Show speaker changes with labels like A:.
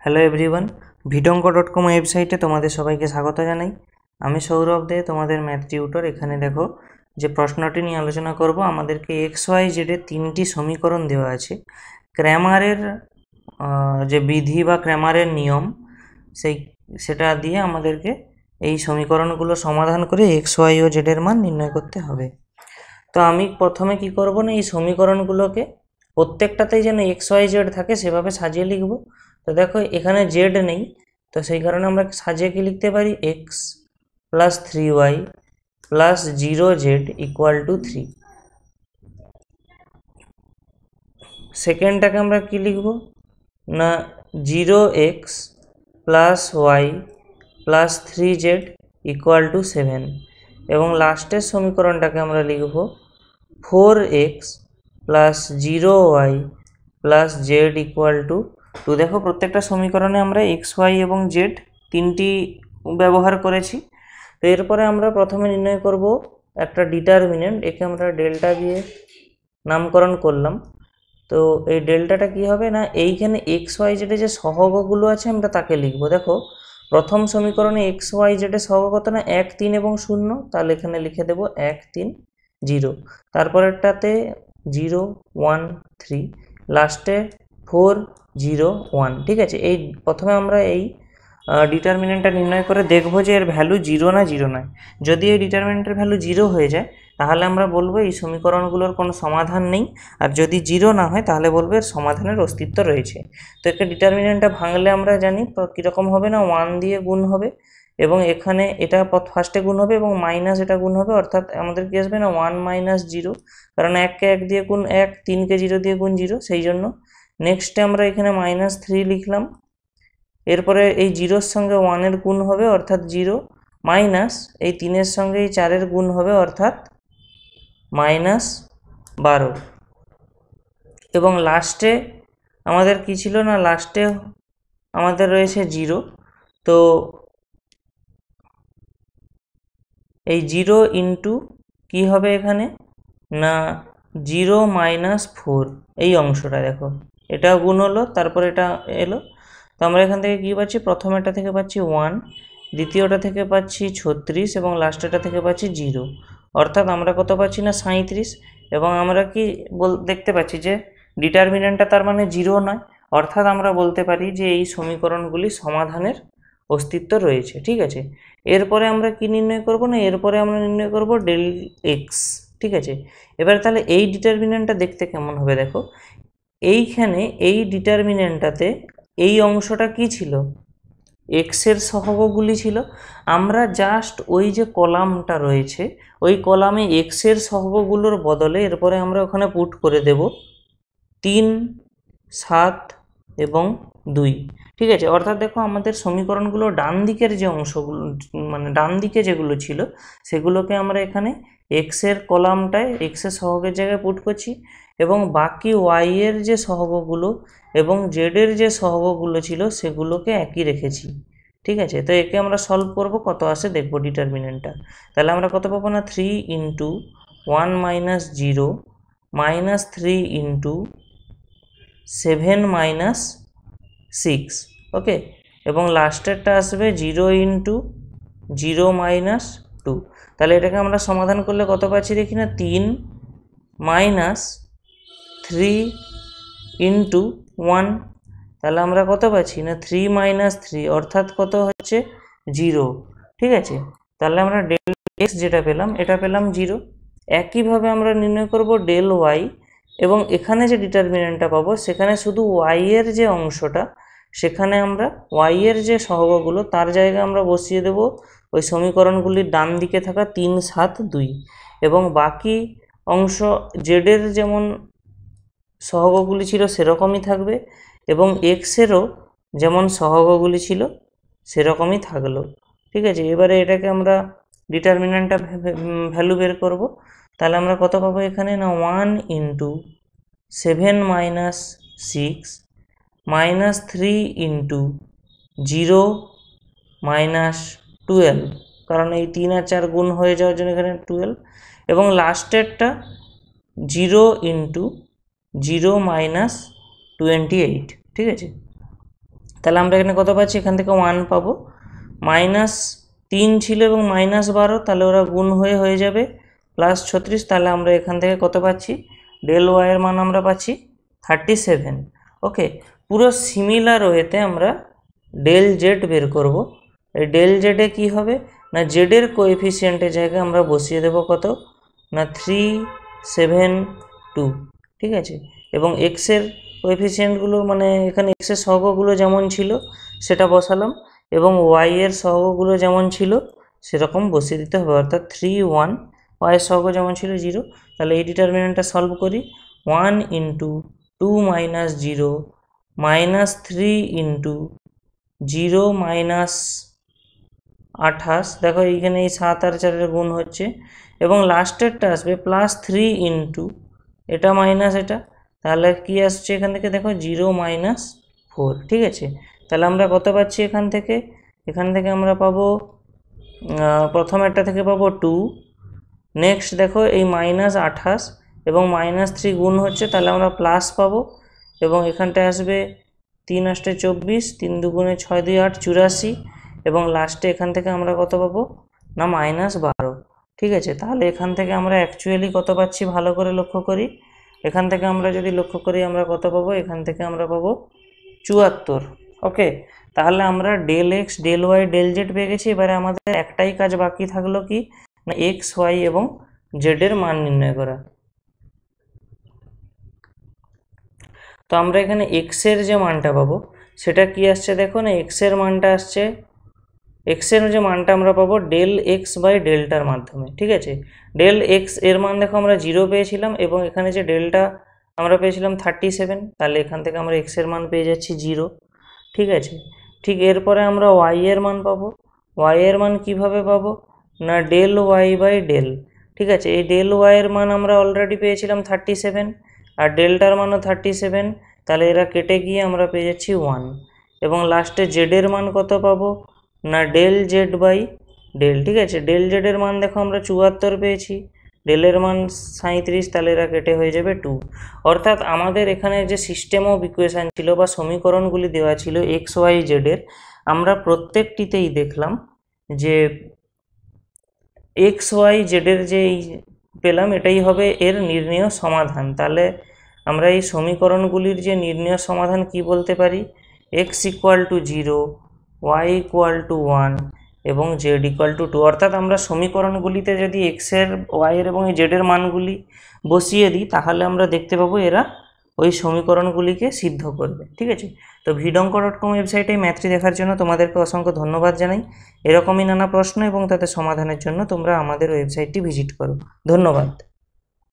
A: Hello everyone, ভিডঙ্ক.com ওয়েবসাইটে তোমাদের সবাইকে স্বাগত জানাই। আমি সৌরভ দে, তোমাদের ম্যাথ টিউটর। এখানে দেখো যে প্রশ্নটি নিয়ে আলোচনা করব। আমাদেরকে এক্স ওয়াই জেডের তিনটি সমীকরণ দেওয়া আছে। ক্র্যামারের যে বিধি বা ক্র্যামারের নিয়ম সেটা দিয়ে আমাদেরকে এই সমীকরণগুলো সমাধান করে এক্স ওয়াই ও জেডের মান নির্ণয় করতে হবে। তো আমি প্রথমে কি করব না, এই সমীকরণগুলোকে প্রত্যেকটাতেই যেন এক্স ওয়াই জেড থাকে সেভাবে সাজিয়ে লিখব। তো দেখো এখানে জেড নেই, তো সেই কারণে আমরা সাজিয়ে কি লিখতে পারি, x plus 3y plus 0z equal to 3। সেকেন্ডটাকে আমরা কি লিখব না, 0x plus y plus 3z equal to 7। এবং লাস্টের সমীকরণটাকে আমরা লিখব 4x plus 0y plus z equal to 2। দেখো প্রত্যেকটা সমীকরণে আমরা এক্স ওয়াই এবং জেড তিনটি ব্যবহার করেছি। তো এরপরে আমরা প্রথমে নির্ণয় করব একটা ডিটারমিনেন্ট। একে আমরা ডেল্টা দিয়ে নামকরণ করলাম। তো এই ডেল্টাটা কি হবে না, এইখানে এক্স ওয়াই জেডে যে সহগগুলো আছে আমরা তাকে লিখব। দেখো প্রথম সমীকরণে এক্স ওয়াই জেডের সহগ কত না, 1 3 এবং 0, তাহলে এখানে লিখে দেব 1 3 0। তারপরেরটাতে 0 1 3, লাস্টে 4 0 1। ঠিক আছে, এই প্রথমে আমরা এই ডিটারমিনেন্টটা নির্ণয় করে দেখব যে এর ভ্যালু 0 না 0 নয়। যদি এই ডিটারমিনেন্টের ভ্যালু 0 হয়ে যায় তাহলে আমরা বলবো এই সমীকরণগুলোর কোনো সমাধান নেই, আর যদি 0 না হয় তাহলে বলবো এর সমাধানের অস্তিত্ব রয়েছে। তো একটা ডিটারমিনেন্টটা ভাঙলে আমরা জানি কীরকম হবে না, 1 দিয়ে গুণ হবে এবং এখানে এটা ফার্স্টে গুণ হবে এবং মাইনাস এটা গুণ হবে, অর্থাৎ আমাদের কি আসবে না 1 মাইনাস 0, কারণ 1কে 1 দিয়ে গুণ 1, 3কে 0 দিয়ে গুণ 0, সেই জন্য নেক্সটে আমরা এখানে -3 লিখলাম। এরপরে এই 0-র সঙ্গে 1-এর গুণ হবে অর্থাৎ 0, মাইনাস এই 3-এর সঙ্গে এই 4-এর গুণ হবে অর্থাৎ -12। এবং লাস্টে আমাদের কি ছিল না, লাস্টে আমাদের রয়েছে 0। তো এই 0 ইন্টু কী হবে এখানে না 0 -4, এই অংশটা দেখো এটা গুণ হলো, তারপর এটা এলো। তো আমরা এখান থেকে কী পাচ্ছি, প্রথমেরটা থেকে পাচ্ছি 1, দ্বিতীয়টা থেকে পাচ্ছি 36 এবং লাস্টেরটা থেকে পাচ্ছি 0, অর্থাৎ আমরা কত পাচ্ছি না 37। এবং আমরা কি দেখতে পাচ্ছি যে ডিটারমিনেন্টটা তার মানে 0 নয়, অর্থাৎ আমরা বলতে পারি যে এই সমীকরণগুলি সমাধানের অস্তিত্ব রয়েছে। ঠিক আছে, এরপরে আমরা কি নির্ণয় করব না, এরপরে আমরা নির্ণয় করব ডেল এক্স। ঠিক আছে, এবার তাহলে এই ডিটারমিনেন্টটা দেখতে কেমন হবে, দেখো এইখানে এই ডিটারমিনেন্টটাতে এই অংশটা কি ছিল, এক্সের সহগগুলি ছিল। আমরা জাস্ট ওই যে কলামটা রয়েছে ওই কলামে এক্সের সহগগুলোর বদলে এরপরে আমরা ওখানে পুট করে দেব 3 7 এবং 2। ঠিক আছে, অর্থাৎ দেখো আমাদের সমীকরণগুলো ডান দিকের যে অংশগুলো, মানে ডান দিকে যেগুলো ছিল সেগুলোকে আমরা এখানে এক্সের কলামটায় এক্সের সহগের জায়গায় পুট করছি এবং বাকি ওয়াইয়ের যে সহগগুলো এবং জেডের যে সহগগুলো ছিল সেগুলোকে একই রেখেছি। ঠিক আছে, তো একে আমরা সলভ করব, কত আসে দেখব ডিটারমিনেন্টটা। তাহলে আমরা কত পাবো না, 3 into 1 minus 0 minus 3 into 7 minus 6। ওকে, এবং লাস্টেরটা আসবে 0 ইন্টু 0 মাইনাস 2। তাহলে এটাকে আমরা সমাধান করলে কত পাচ্ছি দেখি না, 3 মাইনাস 3 ইন্টু 1। তাহলে আমরা কত পাচ্ছি না 3 মাইনাস 3, অর্থাৎ কত হচ্ছে 0। ঠিক আছে, তাহলে আমরা ডেল এক্স যেটা পেলাম এটা পেলাম 0। একইভাবে আমরা নির্ণয় করব ডেল ওয়াই, এবং এখানে যে ডিটারমিনেন্টটা পাবো সেখানে শুধু ওয়াইয়ের যে অংশটা সেখানে আমরা ওয়াইয়ের যে সহগগুলো তার জায়গায় আমরা বসিয়ে দেব ওই সমীকরণগুলির ডান দিকে থাকা 3 7 2, এবং বাকি অংশ জেডের যেমন সহগগুলি ছিল সেরকমই থাকবে এবং এক্সেরও যেমন সহগগুলি ছিল সেরকমই থাকলো। ঠিক আছে, এবারে এটাকে আমরা ডিটারমিনেন্টটা ভ্যালু বের করব। তাহলে আমরা কত পাবো এখানে না, 1 into 7 minus 6 minus 3 into 0 minus 12, কারণ এই 3 আর 4 গুণ হয়ে যাওয়ার জন্য এখানে 12, এবং লাস্টেরটা 0 ইন্টু 0 মাইনাস 28। ঠিক আছে, তাহলে আমরা এখানে কত পাচ্ছি, এখান থেকে 1 পাবো, -3 ছিল এবং -12, তাহলে ওরা গুণ হয়ে যাবে +36। তাহলে আমরা এখান থেকে কত পাচ্ছি, ডেল ওয়াই এর মান আমরা পাচ্ছি 37। ওকে, পুরো সিমিলার ওয়েতে আমরা ডেল জেড বের করব। এই ডেল জেডে কী হবে না, জেডের কোএফিসিয়েন্টের জায়গায় আমরা বসিয়ে দেব কত না 372, ঠিক আছে। এবং এক্সের কোএফিসিয়েন্টগুলো মানে এখানে এক্সের সহগগুলো যেমন ছিল সেটা বসালাম, এবং ওয়াই এর সহগগুলো যেমন ছিল সেরকম বসিয়ে দিতে হবে, অর্থাৎ 3 1, ওয়াই এর সহগ যেমন ছিল 0। তাহলে এই ডিটারমিনেন্টটা সলভ করি, 1 × 2 - 0 -3 × 0 -28, দেখো এইখানে এই 7 আর 4 গুণ হচ্ছে, এবং লাস্টেরটা আসবে +3 × এটা মাইনাস এটা, তাহলে কি আসছে এখান থেকে দেখো 0 - 4, ঠিক আছে। তাহলে আমরা কত পাচ্ছি এখান থেকে আমরা পাবো, প্রথম একটা থেকে পাবো 2, নেক্সট দেখো এই -28 এবং -3 গুণ হচ্ছে, তাহলে আমরা প্লাস পাবো, এবং এখানটায় আসবে 3 × 8 = 24, 3 × 2 = 6 × 2 = 8 84, এবং লাস্টে এখান থেকে আমরা কত পাবো না -12, ঠিক আছে। তাহলে এখান থেকে আমরা অ্যাকচুয়ালি কত পাচ্ছি ভালো করে লক্ষ্য করি, এখান থেকে আমরা যদি লক্ষ্য করি আমরা কত পাবো, এখান থেকে আমরা পাবো 74। ওকে, তাহলে আমরা del x, del y, del z পেয়ে গেছি। এবারে আমাদের একটাই কাজ বাকি থাকলো কি না, এক্স, ওয়াই এবং জেডের মান নির্ণয় করা। তো আমরা এখানে এক্সের যে মানটা পাবো সেটা কি আসছে দেখো না, এক্সের মানটা আসছে, এক্সের যে মানটা আমরা পাবো ডেল এক্স বাই ডেল্টার মাধ্যমে, ঠিক আছে। ডেল এক্স এর মান দেখো আমরা 0 পেয়েছিলাম, এবং এখানে যে ডেল্টা আমরা পেয়েছিলাম 37, তাহলে এখান থেকে আমরা এক্সের মান পেয়ে যাচ্ছি 0, ঠিক আছে। ঠিক এরপরে আমরা ওয়াই এর মান পাবো। ওয়াই এর মান কিভাবে পাবো না, ডেল ওয়াই বাই ডেল, ঠিক আছে। এই ডেল ওয়াই এর মান আমরা অলরেডি পেয়েছিলাম 37, আর ডেল্টার মানও 37, তাহলে এরা কেটে গিয়ে আমরা পেয়ে যাচ্ছি 1, এবং লাস্টে জেডের মান কত পাবো না, ডেল জেড বাই ডেল, ঠিক আছে। ডেল জেডের মান দেখো আমরা 74 পেয়েছি, ডেলের মান 37, তাহলে এরা কেটে হয়ে যাবে 2। অর্থাৎ আমাদের এখানে যে সিস্টেম অফ ইকুয়েশান ছিল বা সমীকরণগুলি দেওয়া ছিল এক্স ওয়াই জেডের, আমরা প্রত্যেকটিতেই দেখলাম যে এক্স ওয়াই জেডের যে পেলাম এটাই হবে এর নির্ণেয় সমাধান। তাহলে আমরা এই সমীকরণগুলির যে নির্ণেয় সমাধান কি বলতে পারি, x = 0, y = 1 এবং z = 2। অর্থাৎ আমরা সমীকরণগুলিতে যদি এক্সের, ওয়াইয়ের এবং জেডের মানগুলি বসিয়ে দিই তাহলে আমরা দেখতে পাবো এরা ওই সমীকরণগুলিকে সিদ্ধ করবে, ঠিক আছে। তো vidonko.com ওয়েবসাইটে ম্যাথটি দেখার জন্য তোমাদেরকে অসংখ্য ধন্যবাদ জানাই। এরকমই নানা প্রশ্ন এবং তাদের সমাধানের জন্য তোমরা আমাদের ওয়েবসাইটটি ভিজিট করো। ধন্যবাদ।